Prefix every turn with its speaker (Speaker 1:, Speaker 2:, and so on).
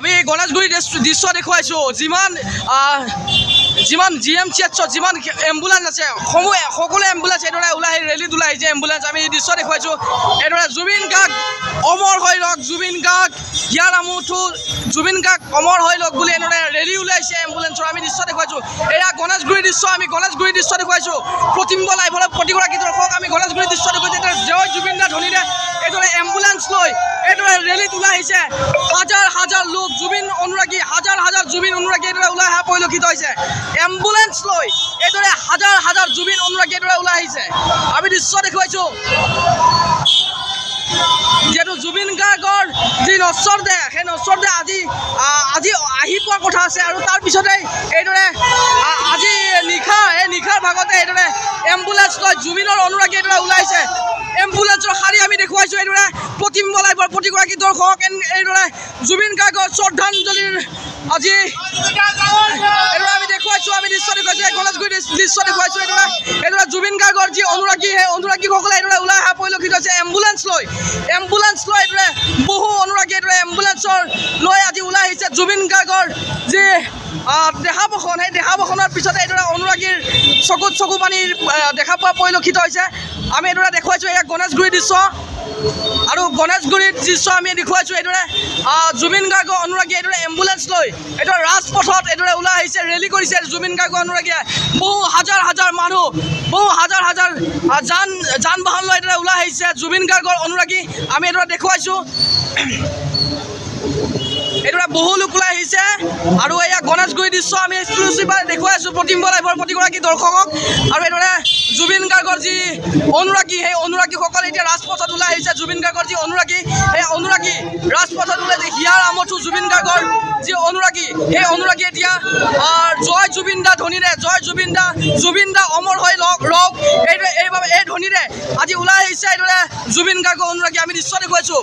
Speaker 1: আমি গণেশগুৰি দৃশ্য দেখুৱাইছোঁ যিমান GMCHত যিমান এম্বুলেন্স আছে সকলো এম্বুলেন্স এইদৰে ওলাই ৰেলীত ওলাই আহিছে এম্বুলেন্স আমি দৃশ্য দেখুৱাইছোঁ এইদৰে জুবিন গাৰ্গ অমৰ হৈ ৰওক জুবিন গাৰ্গ হিয়াৰ আমঠু জুবিন গাৰ্গ অমৰ হৈ ৰওক বুলি এনেদৰে ৰেলী ওলাইছে এম্বুলেন্সৰ আমি দৃশ্য দেখুৱাইছোঁ এয়া গণেশগুৰি দৃশ্য আমি গণেশগুৰি দৃশ্য দেখুৱাইছোঁ প্ৰতিম্ব লাইভৰ প্ৰতিগৰাকী দৰ্শক আমি গণেশগুৰি দৃশ্য দেখুৱাইছোঁ জয় জুবিন দা ধ্বনিৰে এইদৰে এম্বুলেন্স লৈ এইদৰে ৰেলীত ওলাই আহিছে হাজাৰ হাজাৰ লোক জুবিন অনুৰাগী হাজাৰ হাজাৰ জুবিন অনুৰাগী এইদৰে ওলাই অহা পৰিলক্ষিত হৈছে এম্বুলেন্স লৈ এইদৰে হাজাৰ হাজাৰ জুবিন অনুৰাগী এইদৰে ওলাই আহিছে আমি দৃশ্য দেখুৱাইছোঁ যেহেতু জুবিন গাৰ্গৰ যি নশ্বৰ দেহ সেই নশ্বৰ দেহ আজি আহি পোৱাৰ কথা আছে আৰু তাৰপিছতে এইদৰে আজি নিশাৰ ভাগতে এইদৰে এম্বুলেন্স লৈ জুবিনৰ অনুৰাগী এইদৰে ওলাইছে এম্বুলেন্সৰ শাৰী আমি দেখুৱাইছোঁ এইদৰে প্ৰতিম্ব লাইভৰ প্ৰতিগৰাকী দৰ্শক এইদৰে জুবিন গাৰ্গৰ শ্ৰদ্ধাঞ্জলিৰ আজি এইদৰে আমি দেখুৱাইছোঁ আমি দৃশ্য দেখুৱাইছোঁ গণেশগুৰি দৃশ্য দেখুৱাইছোঁ এইদৰে জুবিন গাৰ্গৰ যি অনুৰাগী সেই অনুৰাগীসকলে এইদৰে ওলাই অহা পৰিলক্ষিত হৈছে এম্বুলেন্স লৈ এইদৰে বহু অনুৰাগী এইদৰে এম্বুলেন্সৰ লৈ আজি ওলাই আহিছে জুবিন গাৰ্গৰ যি দেহাবসন সেই দেহাবসনৰ পিছতে এইদৰে অনুৰাগীৰ চকু পানীৰ দেখা পোৱা পৰিলক্ষিত হৈছে আমি এইদৰে দেখুৱাইছোঁ এয়া গণেশগুৰি দৃশ্য আৰু গণেশগুৰিৰ দৃশ্য আমি দেখুৱাইছোঁ এইদৰে জুবিন গাৰ্গৰ অনুৰাগী এইদৰে এম্বুলেন্স লৈ এইদৰে ৰাজপথত এইদৰে ওলাই আহিছে ৰেলী কৰিছে জুবিন গাৰ্গৰ অনুৰাগীয়ে বহু হাজাৰ হাজাৰ মানুহ বহু হাজাৰ হাজাৰ যান বাহন লৈ এইদৰে ওলাই আহিছে জুবিন গাৰ্গৰ অনুৰাগী আমি এইদৰে দেখুৱাইছোঁ এইদৰে বহু লোক ওলাই আহিছে আৰু এয়া গণেশগুৰি দৃশ্য আমি এক্সক্লুচিভভাৱে দেখুৱাইছোঁ প্ৰতিম্ব লাইভৰ প্ৰতিগৰাকী দৰ্শকক আৰু এইদৰে জুবিন গাৰ্গৰ যি অনুৰাগী সেই অনুৰাগীসকলে এতিয়া ৰাজপথত ওলাই আহিছে জুবিন গাৰ্গৰ যি অনুৰাগী সেই অনুৰাগী ৰাজপথত ওলাই হিয়াৰ আমঠু জুবিন গাৰ্গৰ যি অনুৰাগী সেই অনুৰাগী এতিয়া জয় জুবিন দা ধ্বনিৰে জয় জুবিন দা অমৰ হৈ ৰওক এইবাবে এই ধ্বনিৰে আজি ওলাই আহিছে এইদৰে জুবিন গাৰ্গৰ অনুৰাগী আমি দৃশ্য দেখুৱাইছোঁ